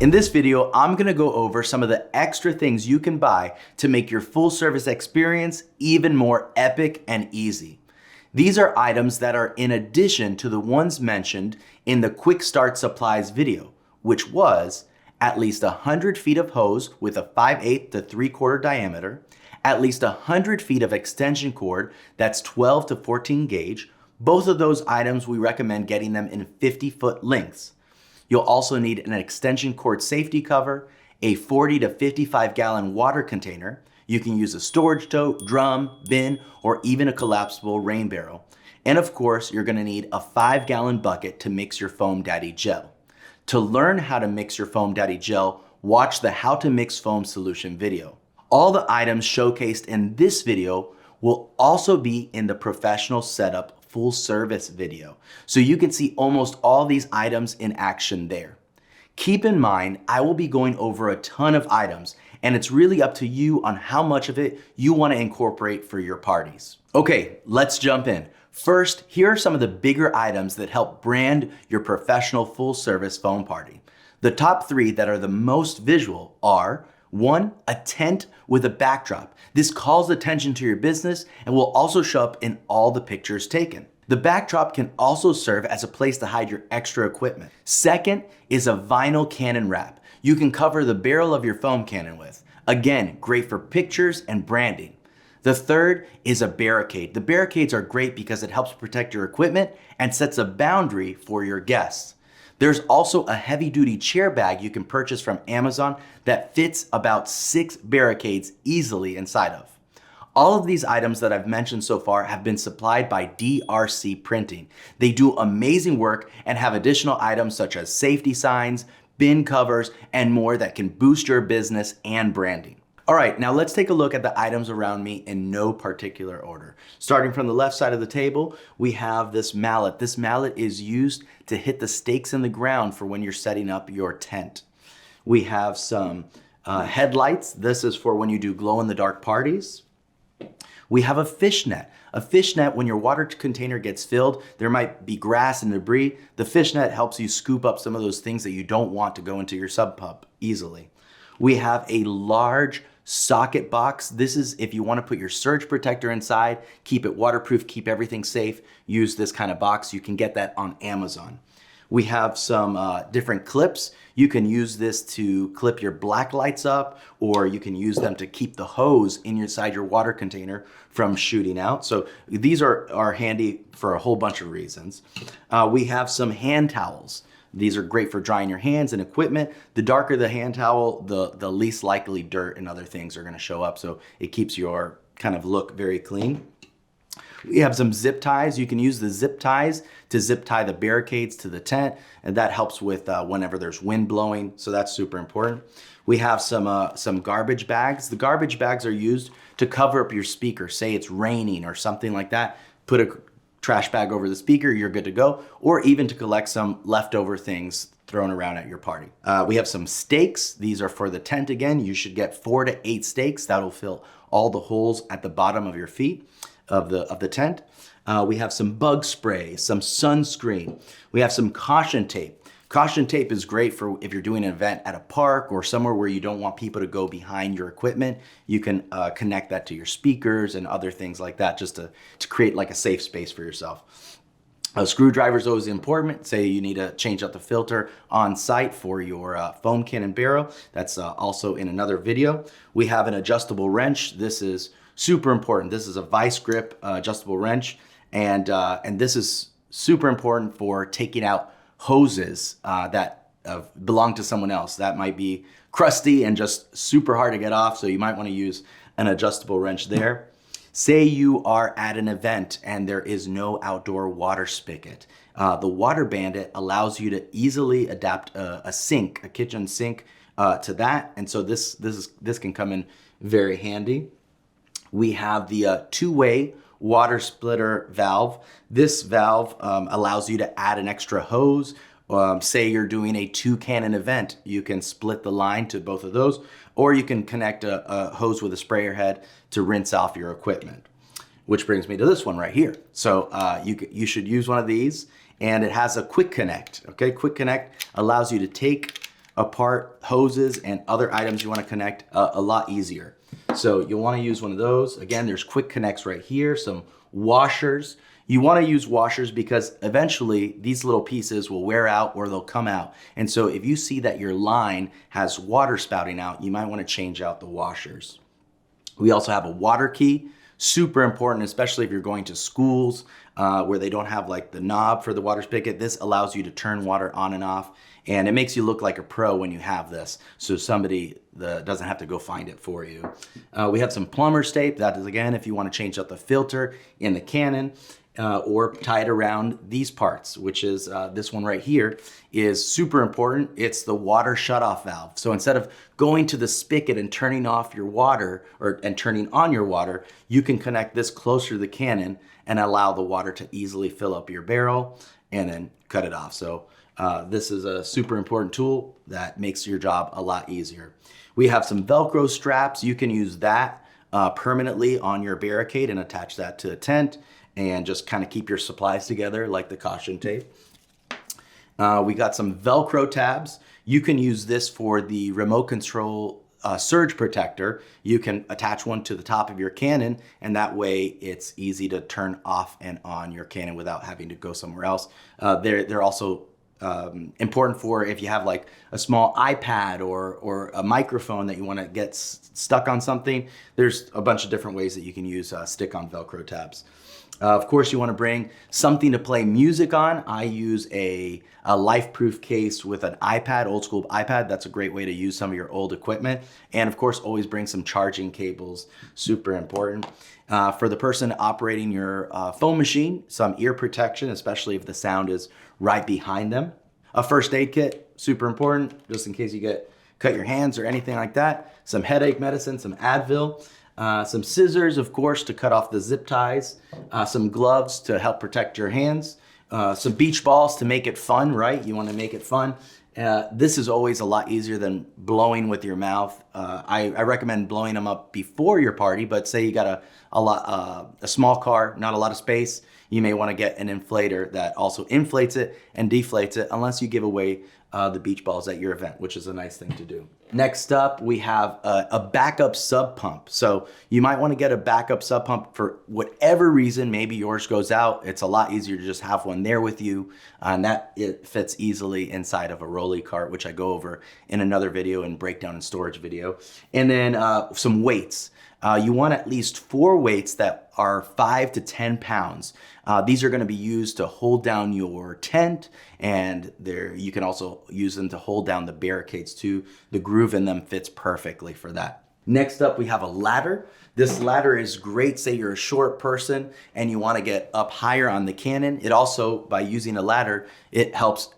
In this video, I'm gonna go over some of the extra things you can buy to make your full service experience even more epic and easy. These are items that are in addition to the ones mentioned in the Quick Start Supplies video, which was at least 100 feet of hose with a 5/8 to 3/4 diameter, at least 100 feet of extension cord that's 12 to 14 gauge. Both of those items, we recommend getting them in 50-foot lengths. You'll also need an extension cord safety cover, a 40 to 55 gallon water container. You can use a storage tote, drum, bin, or even a collapsible rain barrel. And of course, you're gonna need a 5-gallon bucket to mix your Foamdaddy gel. To learn how to mix your Foamdaddy gel, watch the How to Mix Foam Solution video. All the items showcased in this video will also be in the Professional Setup Full Service video, so you can see almost all these items in action there. Keep in mind, I will be going over a ton of items, and it's really up to you on how much of it you want to incorporate for your parties. Okay, let's jump in. First, here are some of the bigger items that help brand your professional full service foam party. The top 3 that are the most visual are: 1, a tent with a backdrop. This calls attention to your business and will also show up in all the pictures taken. The backdrop can also serve as a place to hide your extra equipment. Second is a vinyl cannon wrap. You can cover the barrel of your foam cannon with. Again, great for pictures and branding. The third is a barricade. The barricades are great because it helps protect your equipment and sets a boundary for your guests. There's also a heavy-duty chair bag you can purchase from Amazon that fits about 6 barricades easily inside of. All of these items that I've mentioned so far have been supplied by DRC Printing. They do amazing work and have additional items such as safety signs, bin covers, and more that can boost your business and branding. All right, now let's take a look at the items around me in no particular order. Starting from the left side of the table, we have this mallet. This mallet is used to hit the stakes in the ground for when you're setting up your tent. We have some headlights. This is for when you do glow-in-the-dark parties. We have a fish net. A fish net, when your water container gets filled, there might be grass and debris. The fish net helps you scoop up some of those things that you don't want to go into your sub pump easily. We have a large socket box. This is if you want to put your surge protector inside, keep it waterproof, keep everything safe, use this kind of box. You can get that on Amazon. We have some different clips. You can use this to clip your black lights up, or you can use them to keep the hose inside your water container from shooting out. So these are handy for a whole bunch of reasons. We have some hand towels. These are great for drying your hands and equipment. The darker the hand towel, the least likely dirt and other things are gonna show up, so it keeps your kind of look very clean. We have some zip ties. You can use the zip ties to zip tie the barricades to the tent, and that helps with whenever there's wind blowing, so that's super important. We have some garbage bags. The garbage bags are used to cover up your speaker. Say it's raining or something like that. Put a trash bag over the speaker, you're good to go, or even to collect some leftover things thrown around at your party. We have some stakes. These are for the tent again. You should get 4 to 8 stakes. That'll fill all the holes at the bottom of your feet of the tent. We have some bug spray, some sunscreen. We have some caution tape. Caution tape is great for if you're doing an event at a park or somewhere where you don't want people to go behind your equipment. You can connect that to your speakers and other things like that, just to create like a safe space for yourself. A screwdriver is always important. Say you need to change out the filter on site for your foam cannon barrel. That's also in another video. We have an adjustable wrench. This is super important. This is a vice grip adjustable wrench, and this is super important for taking out hoses that belong to someone else. That might be crusty and just super hard to get off, so you might want to use an adjustable wrench there. Say you are at an event and there is no outdoor water spigot. The Water Bandit allows you to easily adapt a sink, a kitchen sink, to that, and so this can come in very handy. We have the two-way water splitter valve. This valve allows you to add an extra hose. Say you're doing a 2-cannon event, you can split the line to both of those, or you can connect a hose with a sprayer head to rinse off your equipment. Which brings me to this one right here. So you should use one of these, and it has a quick connect. Okay, quick connect allows you to take apart hoses and other items you want to connect a lot easier. So you'll want to use one of those. Again, there's quick connects right here, some washers. You want to use washers because eventually these little pieces will wear out or they'll come out. And so if you see that your line has water spouting out, you might want to change out the washers. We also have a water key, super important, especially if you're going to schools where they don't have like the knob for the water spigot. This allows you to turn water on and off, and it makes you look like a pro when you have this, so somebody doesn't have to go find it for you. We have some plumber's tape. That is, again, if you want to change out the filter in the Canon, or tie it around these parts, which is this one right here is super important. It's the water shutoff valve. So instead of going to the spigot and turning off your water and turning on your water, you can connect this closer to the Canon and allow the water to easily fill up your barrel and then cut it off. So this is a super important tool that makes your job a lot easier. We have some Velcro straps. You can use that permanently on your barricade and attach that to a tent and just kind of keep your supplies together like the caution tape. We got some Velcro tabs. You can use this for the remote control surge protector. You can attach one to the top of your Canon, and that way it's easy to turn off and on your Canon without having to go somewhere else. They're also important for if you have like a small iPad or a microphone that you want to get stuck on something. There's a bunch of different ways that you can use stick-on Velcro tabs. Of course, you want to bring something to play music on. I use a life-proof case with an iPad, old school iPad. That's a great way to use some of your old equipment. And of course, always bring some charging cables, super important. For the person operating your foam machine, some ear protection, especially if the sound is right behind them. A first aid kit, super important, just in case you cut your hands or anything like that. Some headache medicine, some Advil. Some scissors, of course, to cut off the zip ties, some gloves to help protect your hands, some beach balls to make it fun, right? You want to make it fun. This is always a lot easier than blowing with your mouth. I recommend blowing them up before your party, but say you got a small car, not a lot of space, you may want to get an inflator that also inflates it and deflates it, unless you give away the beach balls at your event, which is a nice thing to do. Next up, we have a backup sub pump. So you might want to get a backup sub pump for whatever reason. Maybe yours goes out. It's a lot easier to just have one there with you, and it fits easily inside of a rolly cart, which I go over in another video and breakdown and storage video. And then some weights. You want at least 4 weights that are 5 to 10 pounds. These are going to be used to hold down your tent, and you can also use them to hold down the barricades too. The groove in them fits perfectly for that. Next up, we have a ladder. This ladder is great, say you're a short person and you want to get up higher on the Canon. It also, by using a ladder, it helps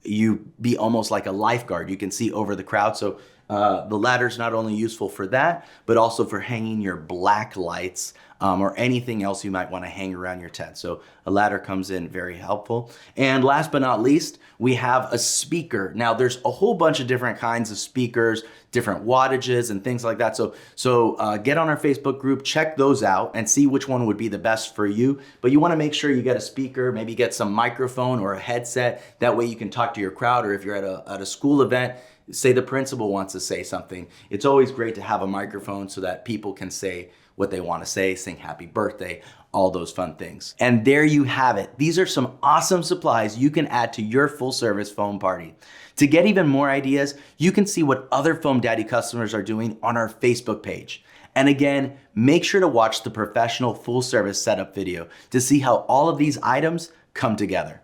you be almost like a lifeguard. You can see over the crowd. So the ladder is not only useful for that, but also for hanging your black lights or anything else you might want to hang around your tent. So a ladder comes in very helpful. And last but not least, we have a speaker. Now there's a whole bunch of different kinds of speakers, different wattages and things like that. So get on our Facebook group, check those out and see which one would be the best for you. But you want to make sure you get a speaker, maybe get some microphone or a headset. That way you can talk to your crowd, or if you're at a school event, say the principal wants to say something. It's always great to have a microphone so that people can say what they want to say, sing happy birthday, all those fun things. And there you have it. These are some awesome supplies you can add to your full service foam party. To get even more ideas, you can see what other Foamdaddy customers are doing on our Facebook page. And again, make sure to watch the professional full service setup video to see how all of these items come together.